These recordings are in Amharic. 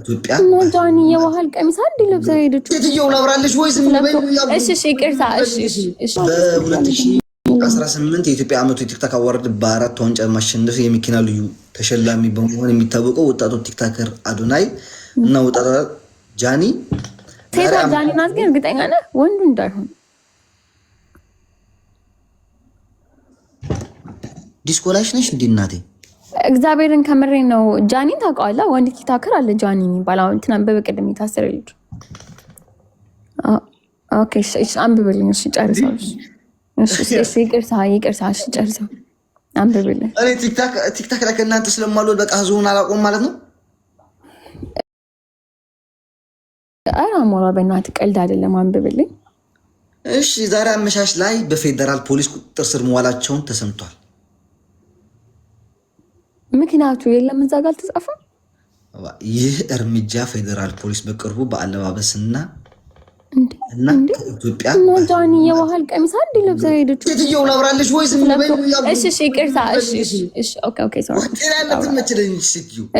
ኢትዮጵያ ጃኒ የባህል ቀሚስ አንድ ለብሳ ሄደች። ሴትየው ላብራለች ወይ ዝም በይ። እሺ ይቅርታ። እሺ በ2018 የኢትዮጵያ ዓመቱ የቲክታክ አዋርድ በ4 ዋንጫ ማሸነፍ የመኪና ልዩ ተሸላሚ በመሆን የሚታወቀው ወጣቱ ቲክታከር አዶናይ እና ወጣቷ ጃኒ ሴቷ ጃኒ ናት። ግን እርግጠኛ ነህ ወንዱ እንዳይሆን? ዲስኮ ላይሽ ነሽ እንዴ እናቴ? እግዚአብሔርን ከምሬ ነው። ጃኒን ታውቀዋለህ? ወንድ ቲክታከር አለ ጃኒ የሚባል አሁን ትናንት በቅድም የታሰረ ልጅ። ኦኬ እሺ አንብብልኝ። እሺ ጨርሰው። እሺ ይቅርታ። እሺ ጨርሰው አንብብልኝ። እኔ ቲክታክ ላይ ከእናንተ ስለማልወድ በቃ ህዝቡን አላውቀውም ማለት ነው። ኧረ አሞራ በእናትህ ቀልድ አይደለም። አንብብልኝ። እሺ ዛሬ አመሻሽ ላይ በፌዴራል ፖሊስ ቁጥጥር ስር መዋላቸውን ተሰምቷል። ምክንያቱ የለም እዛ ጋር አልተጻፈም። ይህ እርምጃ ፌዴራል ፖሊስ በቅርቡ በአለባበስና እና ኢትዮጵያ ጃኒ የባህል ቀሚስ አንድ ለብሳ ሄደች። ሴትየው ላብራለች ወይ ዝም በይ። እሺ ይቅርታ። እሺ ኦኬ ሶሪ።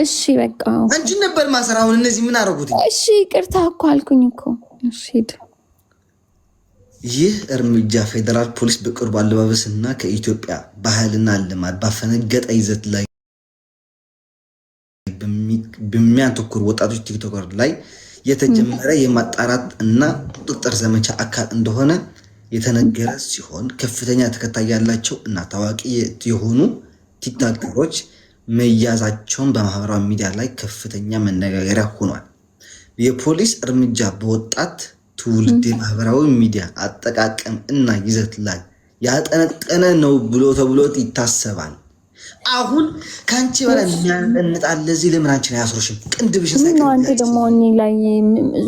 እሺ በቃ አንቺ ነበር ማሰራ። አሁን እነዚህ ምን አደረጉት? እሺ ይቅርታ እኮ አልኩኝ እኮ። እሺ ይህ እርምጃ ፌዴራል ፖሊስ በቅርቡ አለባበስና ከኢትዮጵያ ባህልና ልማድ ባፈነገጠ ይዘት ላይ በሚያተኩር ወጣቶች ቲክቶከር ላይ የተጀመረ የማጣራት እና ቁጥጥር ዘመቻ አካል እንደሆነ የተነገረ ሲሆን ከፍተኛ ተከታይ ያላቸው እና ታዋቂ የሆኑ ቲክቶከሮች መያዛቸውን በማህበራዊ ሚዲያ ላይ ከፍተኛ መነጋገሪያ ሆኗል። የፖሊስ እርምጃ በወጣት ትውልድ የማህበራዊ ሚዲያ አጠቃቀም እና ይዘት ላይ ያጠነጠነ ነው ተብሎ ይታሰባል። አሁን ካንቺ በላይ የሚያንጣል። ለዚህ ለምን አንቺን አያስሮሽም? ቅንድብሽን ሳይቀር አንተ ደግሞ እኔ ላይ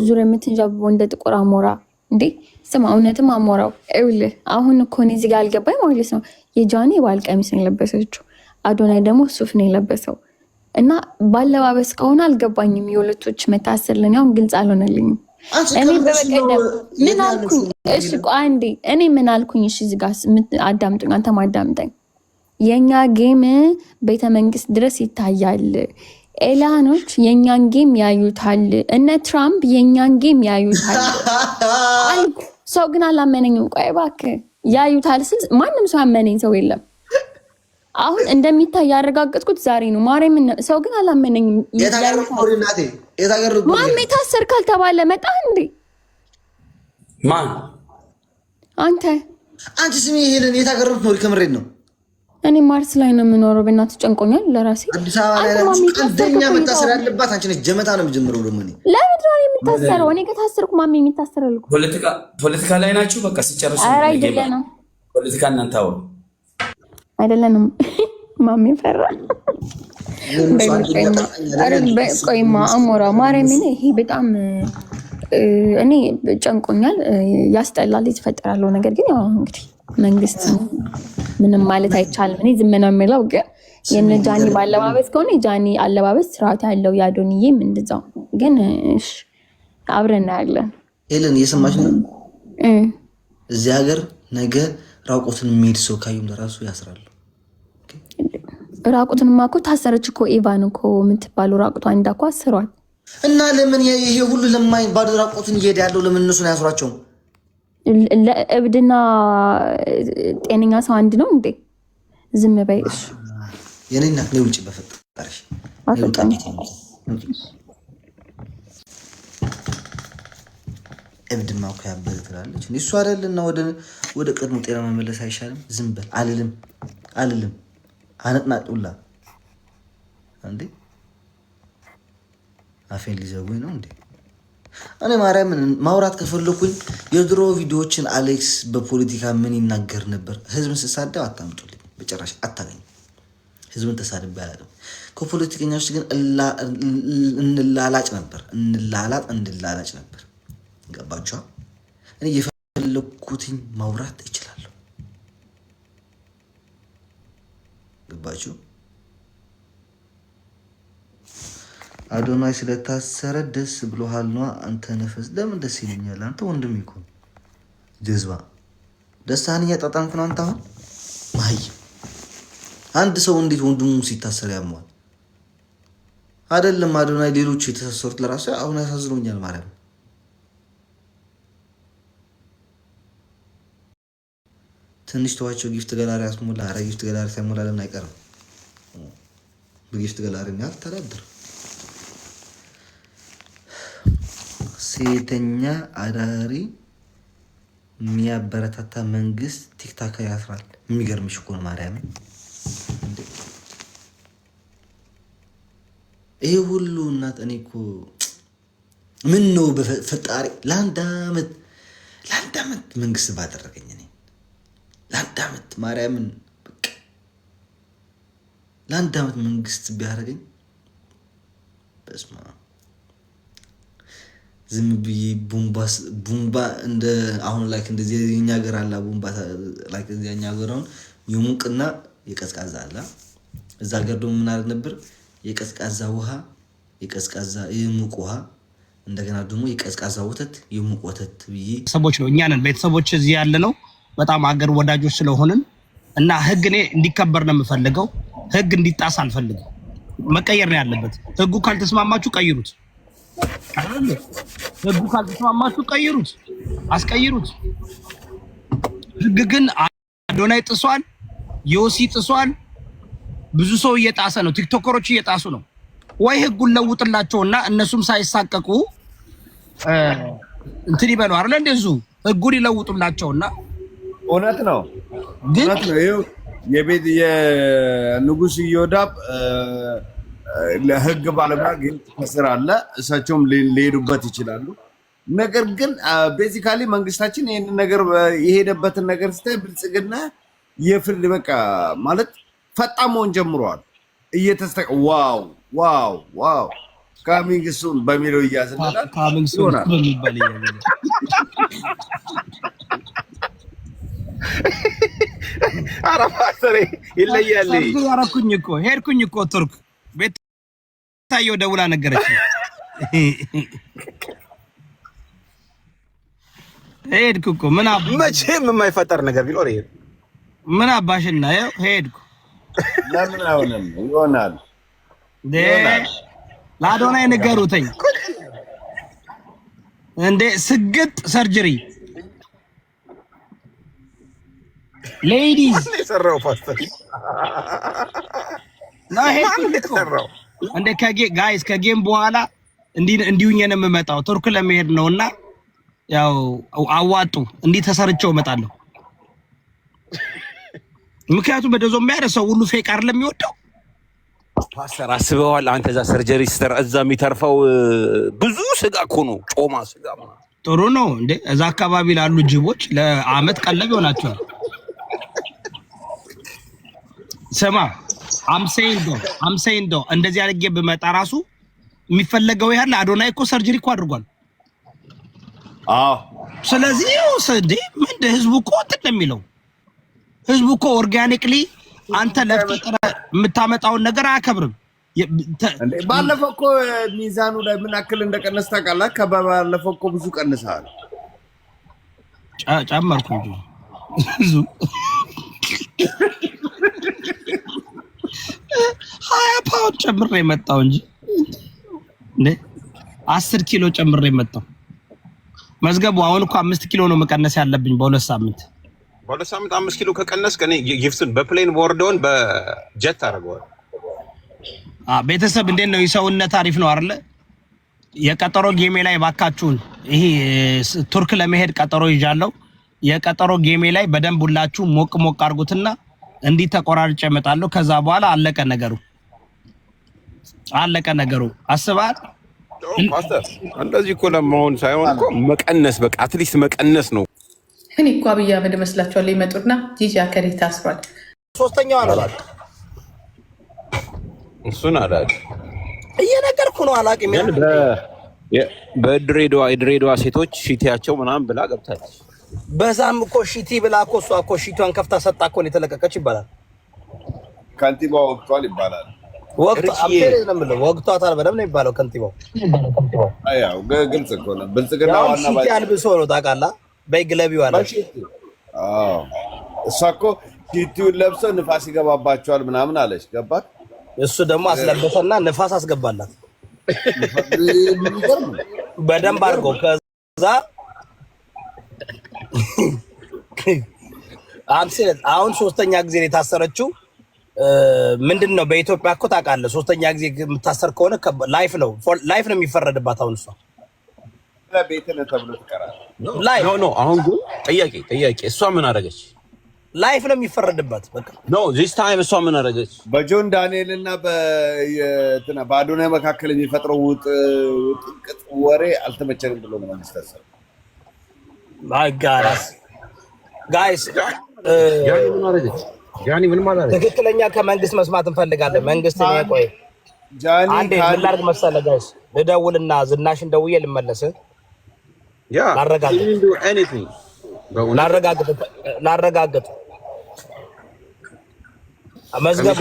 ዙሪያ የምትንዣብበው እንደ ጥቁር አሞራ እንዴ? ስማ እውነትም አሞራው ይኸውልህ፣ አሁን እኮ እኔ እዚህ ጋር አልገባኝ ማለት ነው። የጃኒ የባህል ቀሚስ ነው የለበሰችው፣ አዶናይ ደግሞ ሱፍ ነው የለበሰው። እና ባለባበስ ከሆነ አልገባኝም። የሁለቶች መታሰር ለኔ አሁን ግልጽ አልሆነልኝም። እኔ በበቀደም ምን አልኩኝ? እሺ ቆይ አንዴ እኔ ምን አልኩኝ? እሺ እዚህ ጋር አዳምጡኝ፣ አንተም አዳምጠኝ። የኛ ጌም ቤተ መንግስት ድረስ ይታያል። ኤላኖች የኛን ጌም ያዩታል። እነ ትራምፕ የኛን ጌም ያዩታል አልኩ። ሰው ግን አላመነኝም። ቆይ እባክህ ያዩታል ስል ማንም ሰው ያመነኝ ሰው የለም። አሁን እንደሚታይ ያረጋገጥኩት ዛሬ ነው። ማርያም ሰው ግን አላመነኝም። ማሜ ታሰር ካልተባለ መጣ እንዴ? ማን? አንተ ስሚ ሄለን የታገሩት ነው። ከምሬድ ነው። እኔ ማርስ ላይ ነው የምኖረው። በእናትህ ጨንቆኛል ለራሴ። አዲስ አበባ ላይ ቀልደኛ መታሰር ያለባት አንቺ ነሽ። ጀመታ ነው የምጀምረው። ደግሞ እኔ ለምንድን ነው የምታሰረው? እኔ ከታሰርኩ ማሜ የሚታሰረው እኮ ፖለቲካ ላይ ናችሁ። በቃ ሲጨርሱ አይደለም ፖለቲካ እናንተ አውሩ። አይደለንም ማሜ ፈራ። ቆይማ አሞራ ማርያምን ይሄ በጣም እኔ ጨንቆኛል፣ ያስጠላል የተፈጠራለው ነገር። ግን ያው እንግዲህ መንግስት ምንም ማለት አይቻልም። እኔ ዝም ነው የሚለው። ግን የነ ጃኒ ባለባበስ ከሆነ የጃኒ አለባበስ ስርዓት ያለው ያዶንዬም እንደዛው። ግን እሺ አብረን እናያለን። ሄለን እየሰማሽ ነው? እዚህ ሀገር ነገ ራቆትን የሚሄድ ሰው ካዩም ለራሱ ያስራሉ። ራቁትንማ እኮ ታሰረች እኮ ኤቫን እኮ የምትባለው ራቁቷ እንዳኮ አስሯል። እና ለምን ይሄ ሁሉ ለማይ ባዶ ራቁትን እየሄደ ያለው ለምን እነሱን አያስሯቸውም? ለእብድና ጤነኛ ሰው አንድ ነው እንዴ? ዝም በይ እሺ። የኔ እናት ነው ውጪ በፈጠረሽ እብድማ እኮ ያበደ ትላለች። እሱ አይደልና ወደ ቀድሞ ጤና መመለስ አይሻልም? ዝም በል አልልም አነጥናጡላ እንዴ አፌን ሊዘጉኝ ነው እንዴ? እኔ ማርያምን ማውራት ከፈለኩኝ የድሮ ቪዲዮዎችን አሌክስ በፖለቲካ ምን ይናገር ነበር? ህዝብን ስሳደብ አታምጡልኝ፣ በጭራሽ አታገኝ። ህዝብን ተሳድቤ አላውቅም። ከፖለቲከኞች ግን እንላላጭ ነበር። ገባችኋ? እኔ የፈለኩትኝ ማውራት እችላለሁ። ገባችሁ? አዶናይ ስለታሰረ ደስ ብሎሃል ነዋ። አንተ ነፈስ ለምን ደስ ይለኛል? አንተ ወንድም እኮ ጀዝባ ደስታህን እያጣጣምክ ነው። አንተ አሁን ማይ አንድ ሰው እንዴት ወንድሙ ሲታሰር ያመዋል? አይደለም አዶናይ ሌሎቹ የተሳሰሩት ለራሱ አሁን ያሳዝኖኛል ማለት ነው። ትንሽ ተዋቸው። ጊፍት ገላሪ ያስሞላ። ኧረ ጊፍት ገላሪ ሳይሞላ ለምን አይቀርም? በጊፍት ገላሪ ነው ያልተዳደር። ሴተኛ አዳሪ የሚያበረታታ መንግስት ቲክታክ ያስራል። የሚገርምሽ እኮ ነው ማርያምን። ይሄ ሁሉ እናት እኔ እኮ ምን ነው በፈጣሪ ለአንድ አመት መንግስት ባደረገኝ እኔ ለአንድ አመት ማርያምን በቃ ለአንድ አመት መንግስት ቢያደርገኝ በስማ ዝም ብዬ ቡምባ እንደ አሁን ላይክ እንደዚህ የኛ ሀገር አላ ቡምባ ላይክ እንደዚህ የኛ ሀገር አሁን የሙቅና የቀዝቃዛ አላ እዛ ሀገር ደግሞ ምን አለ ነበር የቀዝቃዛ ውሃ የቀዝቃዛ የሙቅ ውሃ እንደገና ደግሞ የቀዝቃዛ ወተት የሙቅ ወተት ብዬ ሰዎች ነው እኛ ነን ቤተሰቦች እዚህ ያለ ነው። በጣም ሀገር ወዳጆች ስለሆንን እና ህግ እኔ እንዲከበር ነው የምፈልገው። ህግ እንዲጣስ አልፈልግም። መቀየር ነው ያለበት። ህጉ ካልተስማማችሁ ቀይሩት። ህጉ ካልተስማማችሁ ቀይሩት፣ አስቀይሩት። ህግ ግን አዶናይ ጥሷል፣ ዮሲ ጥሷል። ብዙ ሰው እየጣሰ ነው። ቲክቶከሮች እየጣሱ ነው። ወይ ህጉን ለውጥላቸውና እነሱም ሳይሳቀቁ እንትን ይበሉ አይደል? እንደዚሁ ህጉን ይለውጡላቸውና እውነት ነው እውነት ነው። ይኸው የንጉስ ኢዮዳብ ለህግ ባለሙያ ግን ከስር አለ። እሳቸውም ሊሄዱበት ይችላሉ። ነገር ግን ቤዚካሊ መንግስታችን ይሄን ነገር የሄደበትን ነገር ስታይ ብልጽግና የፍርድ በቃ ማለት ፈጣን መሆን ጀምሯል። ዋው ዋው ዋው ካሚንግ ሱን በሚለው እያዝናል ካሚንግ ሱን በሚባል አራፋሰሬ ይለያል። ያረኩኝ እኮ ሄድኩኝ እኮ ቱርክ ቤት ታየው ደውላ ነገረች። ሄድኩ እኮ ምን መቼም የማይፈጠር ነገር ቢኖር ይሄ ምን አባሽና ያው ሄድኩ። ለምን አይሆንም? ይሆናል ለአዶናይ ንገሩትኝ እንዴ ስግጥ ሰርጀሪ ሌዲስ የሰራው ፓስተር ና ሄድኩ እንዴ ጋይስ ከጌም በኋላ እንዲሁኝ ነው የምመጣው። ቱርክ ለመሄድ ነውና ያው አዋጡ እንዲህ ተሰርቸው እመጣለሁ። ምክንያቱም በደዞ የሚያደርሰው ሁሉ ፌክ አይደለም የሚወደው። ፓስተር አስበዋል አንተ እዛ ሰርጀሪ ስትሰራ እዛ የሚተርፈው ብዙ ስጋ እኮ ነው፣ ጮማ ስጋ ማለት ጥሩ ነው እንዴ? እዛ አካባቢ ላሉ ጅቦች ለአመት ቀለብ ይሆናቸዋል። ስማ አምሴንዶ እንደዚህ አድርጌ ብመጣ ራሱ የሚፈለገው ያለ አዶናይ እኮ ሰርጀሪ እኮ አድርጓል። ስለዚህ ምን ህዝቡ እኮ እንትን ነው የሚለው። ህዝቡ እኮ ኦርጋኒክሊ አንተ ለፍተህ የምታመጣውን ነገር አያከብርም። ባለፈው እኮ ሚዛኑ ላይ ምን አክል እንደቀነስ ታውቃለህ? ከባለፈው እኮ ብዙ ቀንሰሃል። ጨመርኩ እንጂ ብዙ 20 ፓውንድ ጨምሬ የመጣው እንጂ 10 ኪሎ ጨምሬ የመጣው መዝገቡ። አሁን እኮ 5 ኪሎ ነው መቀነስ ያለብኝ በሁለት ሳምንት 5 ኪሎ ከቀነስክ እኔ ጊፍቱን በፕሌን ቦርዶን በጀት አደርገዋለሁ። ቤተሰብ እንዴት ነው? የሰውነት አሪፍ ነው አይደለ? የቀጠሮ ጌሜ ላይ ባካችሁን፣ ይሄ ቱርክ ለመሄድ ቀጠሮ ይዣለሁ። የቀጠሮ ጌሜ ላይ በደንብ ሁላችሁ ሞቅ ሞቅ አድርጉትና እንዲህ ተቆራርጬ እመጣለሁ። ከዛ በኋላ አለቀ ነገሩ። አስበሃል? ፓስተር እንደዚህ እኮ ለመሆን ሳይሆን እኮ መቀነስ፣ በቃ አትሊስት መቀነስ ነው። እኔ እኮ አብይ አህመድ መስላችኋል? ይመጡና ጂጂ አከሪ ታስሯል። ሶስተኛው አላላቅ እሱን አላቅ እየነገርኩ ነው። አላቅም በድሬዳዋ ሴቶች ሺቲያቸው ምናምን ብላ ገብታለች። በዛም እኮ ሺቲ ብላ እኮ እሷ እኮ ሺቷን ከፍታ ሰጣ እኮ ነው የተለቀቀች ይባላል። ከንቲባው ወቅቷል ይባላል። ወቅቷታል በደምብ ነው የሚባለው። ከንቲባው አያው ግልጽ እኮ ነው። ብልጽግና ዋና ሺቲ አልብሶ ነው ታውቃለህ። በግለቢው አለ። እሷ እኮ ሺቲውን ለብሰው ንፋስ ይገባባቸዋል ምናምን አለች። ገባት። እሱ ደግሞ አስለበሰና ንፋስ አስገባላት። በደንብ አድርጎ ከዛ አሁን ሶስተኛ ጊዜ የታሰረችው ምንድን ነው? በኢትዮጵያ እኮ ታውቃለህ፣ ሶስተኛ ጊዜ የምታሰር ከሆነ ላይፍ ነው የሚፈረድባት። አሁን እሷ ቤትነ ተብሎ ትቀራለህ። ኖ አሁን ግን ጥያቄ እሷ ምን አደረገች? ላይፍ ነው የሚፈረድባት። በቃ ኖ ዚስ ታይም እሷ ምን አደረገች? በጆን ዳንኤል እና በአዶናይ መካከል የሚፈጥረው ውጥንቅጥ ወሬ አልተመቸንም ብሎ ነው መንግስት ታሰረ። ጋይስ ጃኒ ምን ማለት ነው? ትክክለኛ ከመንግስት መስማት እንፈልጋለን። መንግስት ነው ቆይ ጃኒ አንዴ ምን ላድርግ መሰለህ ጋይስ፣ ልደውልና ዝናሽን ደውዬ ልመለስ። ያ ላረጋግጥ መዝገቡ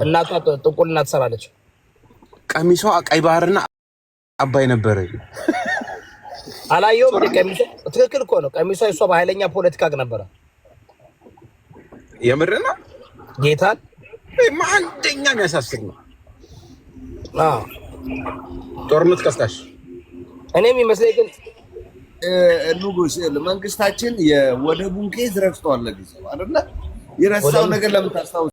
እናቷ ጥቁልና ትሰራለች። ቀሚሷ ቀይ ባህርና አባይ ነበረ። አላየሁም። ቀሚሷ ትክክል እኮ ነው። ቀሚሷ እሷ በኃይለኛ ፖለቲካ ነበረ። የምርና ጌታን አንደኛ የሚያሳስብ ነው። ጦርነት ቀስቃሽ እኔም ይመስለኝ ግን ንጉስ መንግስታችን የወደቡን ኬዝ ረስቷል። ለጊዜው አይደለ የረሳው ነገር ለምን ታስታውስ